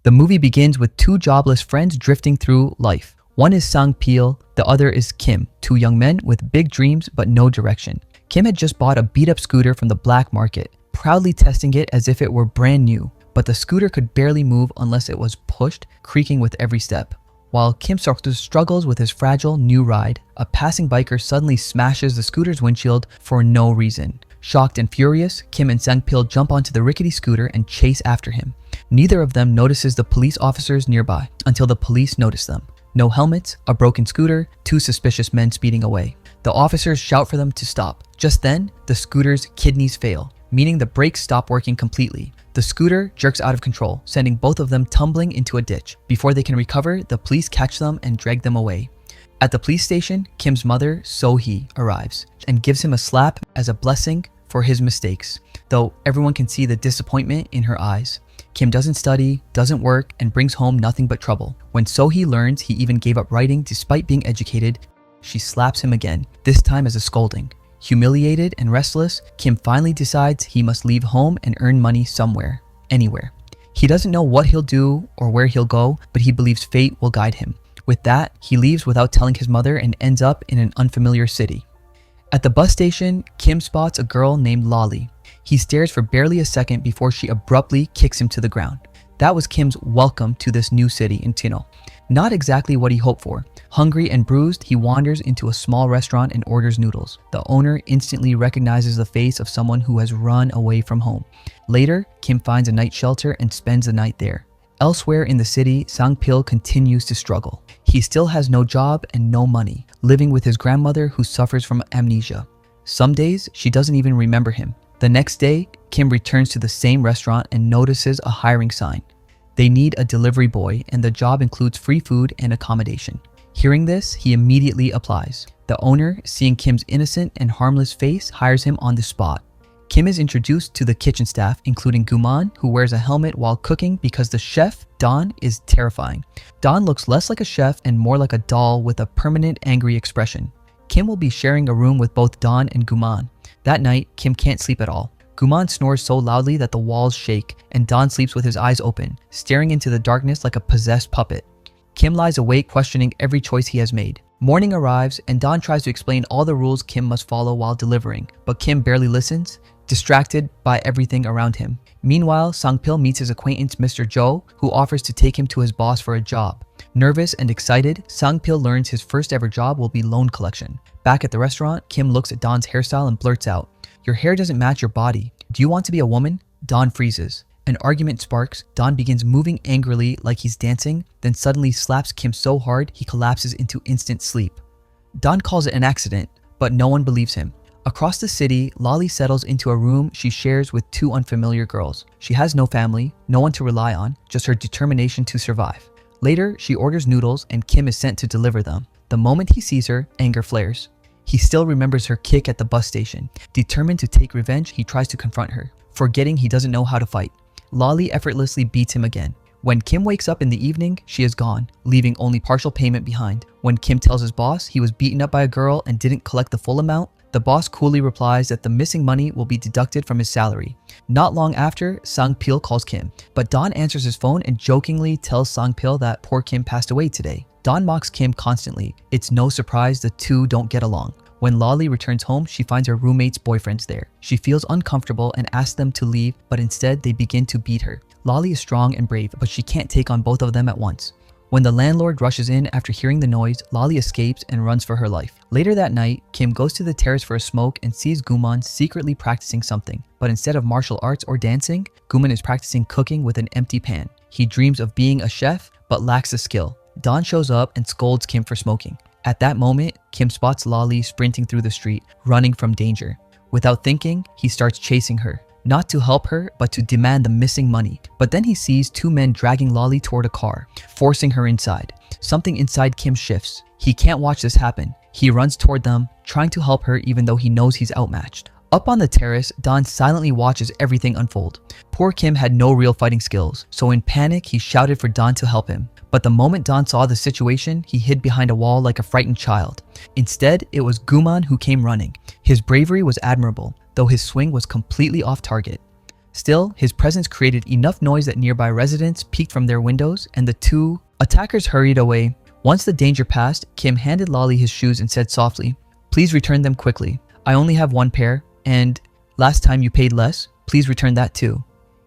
The movie begins with two jobless friends drifting through life. One is Sang-pil, the other is Kim, two young men with big dreams but no direction. Kim had just bought a beat-up scooter from the black market, proudly testing it as if it were brand new, but the scooter could barely move unless it was pushed, creaking with every step. While Kim struggles with his fragile new ride, a passing biker suddenly smashes the scooter's windshield for no reason. Shocked and furious, Kim and Sang-pil jump onto the rickety scooter and chase after him. Neither of them notices the police officers nearby until the police notice them. No helmets, a broken scooter, two suspicious men speeding away. The officers shout for them to stop. Just then, the scooter's kidneys fail, meaning the brakes stop working completely. The scooter jerks out of control, sending both of them tumbling into a ditch. Before they can recover, the police catch them and drag them away. At the police station, Kim's mother, So-hee, arrives and gives him a slap as a blessing for his mistakes, though everyone can see the disappointment in her eyes. Kim doesn't study, doesn't work, and brings home nothing but trouble. When So-hee learns he even gave up writing despite being educated, she slaps him again, this time as a scolding. Humiliated and restless, Kim finally decides he must leave home and earn money somewhere, anywhere. He doesn't know what he'll do or where he'll go, but he believes fate will guide him. With that, he leaves without telling his mother and ends up in an unfamiliar city. At the bus station, Kim spots a girl named Lolly. He stares for barely a second before she abruptly kicks him to the ground. That was Kim's welcome to this new city in Tino. Not exactly what he hoped for. Hungry and bruised, he wanders into a small restaurant and orders noodles. The owner instantly recognizes the face of someone who has run away from home. Later, Kim finds a night shelter and spends the night there. Elsewhere in the city, Sang-pil continues to struggle. He still has no job and no money, living with his grandmother who suffers from amnesia. Some days, she doesn't even remember him. The next day, Kim returns to the same restaurant and notices a hiring sign. They need a delivery boy, and the job includes free food and accommodation. Hearing this, he immediately applies. The owner, seeing Kim's innocent and harmless face, hires him on the spot. Kim is introduced to the kitchen staff, including Guman, who wears a helmet while cooking because the chef, Don, is terrifying. Don looks less like a chef and more like a doll with a permanent angry expression. Kim will be sharing a room with both Don and Guman. That night, Kim can't sleep at all. Guman snores so loudly that the walls shake, and Don sleeps with his eyes open, staring into the darkness like a possessed puppet. Kim lies awake questioning every choice he has made. Morning arrives, and Don tries to explain all the rules Kim must follow while delivering, but Kim barely listens, distracted by everything around him. Meanwhile, Sang-pil meets his acquaintance Mr. Jo, who offers to take him to his boss for a job. Nervous and excited, Sang-pil learns his first ever job will be loan collection. Back at the restaurant, Kim looks at Don's hairstyle and blurts out, "Your hair doesn't match your body. Do you want to be a woman?" Don freezes. An argument sparks. Don begins moving angrily like he's dancing, then suddenly slaps Kim so hard he collapses into instant sleep. Don calls it an accident, but no one believes him. Across the city, Lolly settles into a room she shares with two unfamiliar girls. She has no family, no one to rely on, just her determination to survive. Later, she orders noodles and Kim is sent to deliver them. The moment he sees her, anger flares. He still remembers her kick at the bus station. Determined to take revenge, he tries to confront her, forgetting he doesn't know how to fight. Lolly effortlessly beats him again. When Kim wakes up in the evening, she is gone, leaving only partial payment behind. When Kim tells his boss he was beaten up by a girl and didn't collect the full amount, the boss coolly replies that the missing money will be deducted from his salary. Not long after, Sang-pil calls Kim, but Don answers his phone and jokingly tells Sang-pil that poor Kim passed away today. Don mocks Kim constantly. It's no surprise the two don't get along. When Lolly returns home, she finds her roommate's boyfriends there. She feels uncomfortable and asks them to leave, but instead they begin to beat her. Lolly is strong and brave, but she can't take on both of them at once. When the landlord rushes in after hearing the noise, Lolly escapes and runs for her life. Later that night, Kim goes to the terrace for a smoke and sees Guman secretly practicing something. But instead of martial arts or dancing, Guman is practicing cooking with an empty pan. He dreams of being a chef, but lacks the skill. Don shows up and scolds Kim for smoking. At that moment, Kim spots Lolly sprinting through the street, running from danger. Without thinking, he starts chasing her. Not to help her, but to demand the missing money. But then he sees two men dragging Lolly toward a car, forcing her inside. Something inside Kim shifts. He can't watch this happen. He runs toward them, trying to help her even though he knows he's outmatched. Up on the terrace, Don silently watches everything unfold. Poor Kim had no real fighting skills, so in panic, he shouted for Don to help him. But the moment Don saw the situation, he hid behind a wall like a frightened child. Instead, it was Guman who came running. His bravery was admirable, though his swing was completely off target. Still, his presence created enough noise that nearby residents peeked from their windows and the two attackers hurried away. Once the danger passed, Kim handed Lolly his shoes and said softly, "Please return them quickly. I only have one pair, and last time you paid less, please return that too."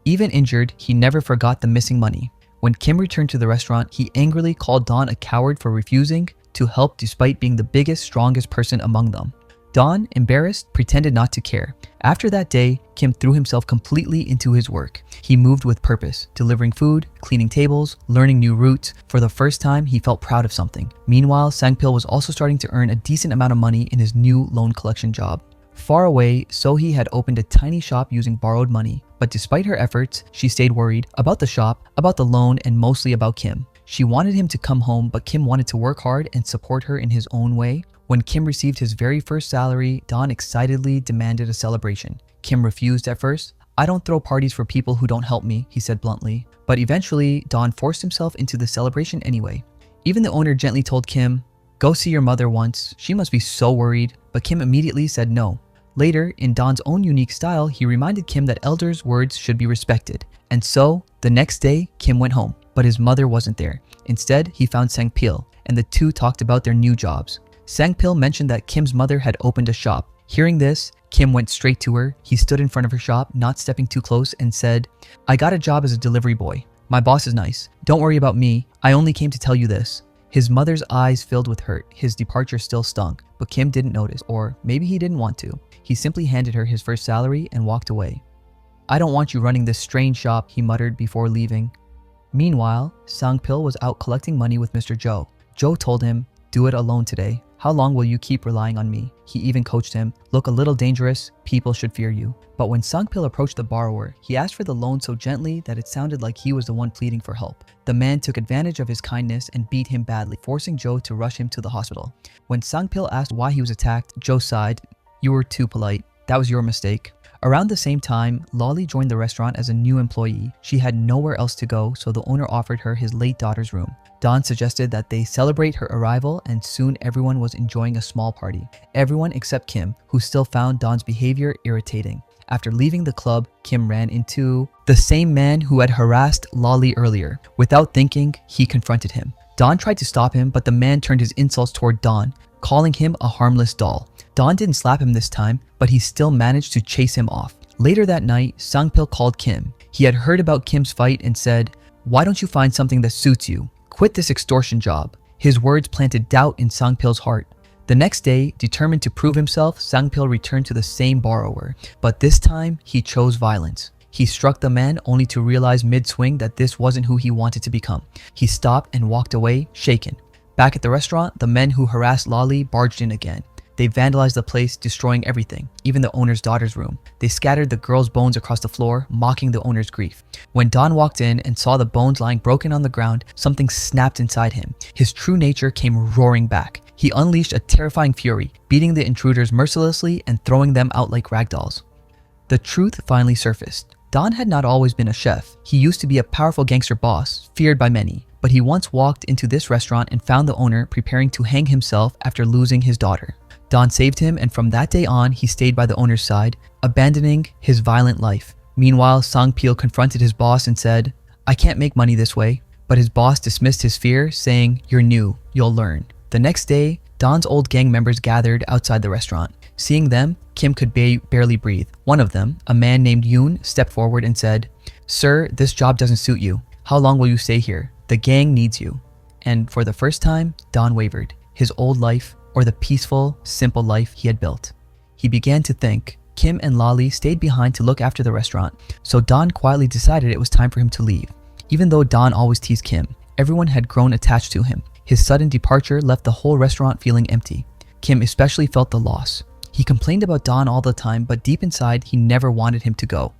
Even injured, he never forgot the missing money. When Kim returned to the restaurant, he angrily called Don a coward for refusing to help despite being the biggest, strongest person among them. Don, embarrassed, pretended not to care. After that day, Kim threw himself completely into his work. He moved with purpose, delivering food, cleaning tables, learning new routes. For the first time, he felt proud of something. Meanwhile, Sangpil was also starting to earn a decent amount of money in his new loan collection job. Far away, Sohee had opened a tiny shop using borrowed money. But despite her efforts, she stayed worried about the shop, about the loan, and mostly about Kim. She wanted him to come home, but Kim wanted to work hard and support her in his own way. When Kim received his very first salary, Don excitedly demanded a celebration. Kim refused at first. "I don't throw parties for people who don't help me," he said bluntly. But eventually, Don forced himself into the celebration anyway. Even the owner gently told Kim, "Go see your mother once. She must be so worried." But Kim immediately said no. Later, in Don's own unique style, he reminded Kim that elders' words should be respected. And so, the next day, Kim went home, but his mother wasn't there. Instead, he found Sangpil, and the two talked about their new jobs. Sangpil mentioned that Kim's mother had opened a shop. Hearing this, Kim went straight to her. He stood in front of her shop, not stepping too close, and said, "I got a job as a delivery boy. My boss is nice. Don't worry about me. I only came to tell you this." His mother's eyes filled with hurt. His departure still stung, but Kim didn't notice, or maybe he didn't want to. He simply handed her his first salary and walked away. "I don't want you running this strange shop," he muttered before leaving. Meanwhile, Sangpil was out collecting money with Mr. Joe. Joe told him, "Do it alone today. How long will you keep relying on me?" He even coached him, "Look a little dangerous, people should fear you." But when Sangpil approached the borrower, he asked for the loan so gently that it sounded like he was the one pleading for help. The man took advantage of his kindness and beat him badly, forcing Joe to rush him to the hospital. When Sangpil asked why he was attacked, Joe sighed, "You were too polite. That was your mistake." Around the same time, Lolly joined the restaurant as a new employee. She had nowhere else to go, so the owner offered her his late daughter's room. Don suggested that they celebrate her arrival, and soon everyone was enjoying a small party. Everyone except Kim, who still found Don's behavior irritating. After leaving the club, Kim ran into the same man who had harassed Lolly earlier. Without thinking, he confronted him. Don tried to stop him, but the man turned his insults toward Don, calling him a harmless doll. Don didn't slap him this time, but he still managed to chase him off. Later that night, Sangpil called Kim. He had heard about Kim's fight and said, "Why don't you find something that suits you? Quit this extortion job." His words planted doubt in Sangpil's heart. The next day, determined to prove himself, Sangpil returned to the same borrower, but this time he chose violence. He struck the man only to realize mid-swing that this wasn't who he wanted to become. He stopped and walked away, shaken. Back at the restaurant, the men who harassed Lolly barged in again. They vandalized the place, destroying everything, even the owner's daughter's room. They scattered the girl's bones across the floor, mocking the owner's grief. When Don walked in and saw the bones lying broken on the ground, something snapped inside him. His true nature came roaring back. He unleashed a terrifying fury, beating the intruders mercilessly and throwing them out like ragdolls. The truth finally surfaced. Don had not always been a chef. He used to be a powerful gangster boss, feared by many. But he once walked into this restaurant and found the owner preparing to hang himself after losing his daughter. Don saved him, and from that day on, he stayed by the owner's side, abandoning his violent life. Meanwhile, Sangpil confronted his boss and said, "I can't make money this way." But his boss dismissed his fear, saying, "You're new, you'll learn." The next day, Don's old gang members gathered outside the restaurant. Seeing them, Kim could barely breathe. One of them, a man named Yoon, stepped forward and said, "Sir, this job doesn't suit you. How long will you stay here? The gang needs you." And for the first time, Don wavered. His old life, or the peaceful, simple life he had built. He began to think. Kim and Lolly stayed behind to look after the restaurant, so Don quietly decided it was time for him to leave. Even though Don always teased Kim, everyone had grown attached to him. His sudden departure left the whole restaurant feeling empty. Kim especially felt the loss. He complained about Don all the time, but deep inside, he never wanted him to go.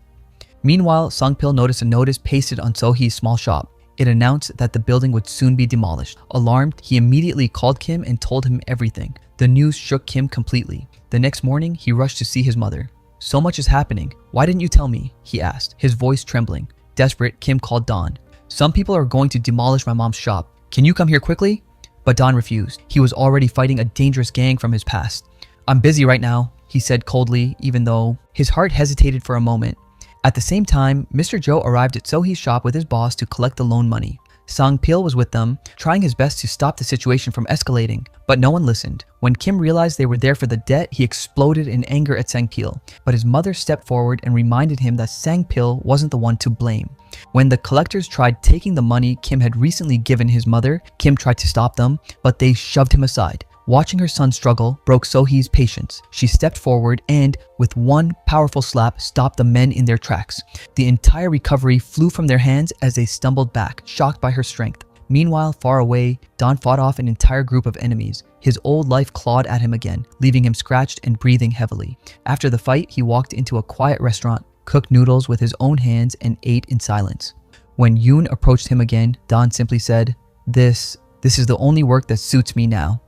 Meanwhile, Sangpil noticed a notice pasted on Sohee's small shop. It announced that the building would soon be demolished. Alarmed, he immediately called Kim and told him everything. The news shook Kim completely. The next morning, he rushed to see his mother. "So much is happening. Why didn't you tell me?" he asked, his voice trembling. Desperate, Kim called Don. "Some people are going to demolish my mom's shop. Can you come here quickly?" But Don refused. He was already fighting a dangerous gang from his past. "I'm busy right now," he said coldly, even though his heart hesitated for a moment. At the same time, Mr. Joe arrived at Sohee's shop with his boss to collect the loan money. Sang Pil was with them, trying his best to stop the situation from escalating, but no one listened. When Kim realized they were there for the debt, he exploded in anger at Sang Pil, but his mother stepped forward and reminded him that Sang Pil wasn't the one to blame. When the collectors tried taking the money Kim had recently given his mother, Kim tried to stop them, but they shoved him aside. Watching her son struggle broke Sohee's patience. She stepped forward and, with one powerful slap, stopped the men in their tracks. The entire recovery flew from their hands as they stumbled back, shocked by her strength. Meanwhile, far away, Don fought off an entire group of enemies. His old life clawed at him again, leaving him scratched and breathing heavily. After the fight, he walked into a quiet restaurant, cooked noodles with his own hands, and ate in silence. When Yoon approached him again, Don simply said, This is the only work that suits me now."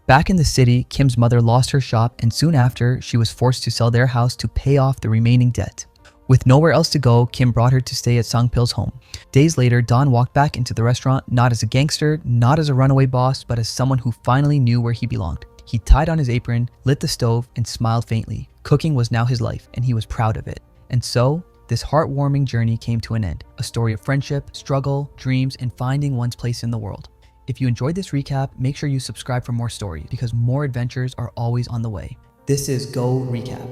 Back in the city, Kim's mother lost her shop, and soon after, she was forced to sell their house to pay off the remaining debt. With nowhere else to go, Kim brought her to stay at Sang Pil's home. Days later, Don walked back into the restaurant, not as a gangster, not as a runaway boss, but as someone who finally knew where he belonged. He tied on his apron, lit the stove, and smiled faintly. Cooking was now his life, and he was proud of it. And so, this heartwarming journey came to an end. A story of friendship, struggle, dreams, and finding one's place in the world. If you enjoyed this recap, make sure you subscribe for more stories because more adventures are always on the way. This is Go Recap.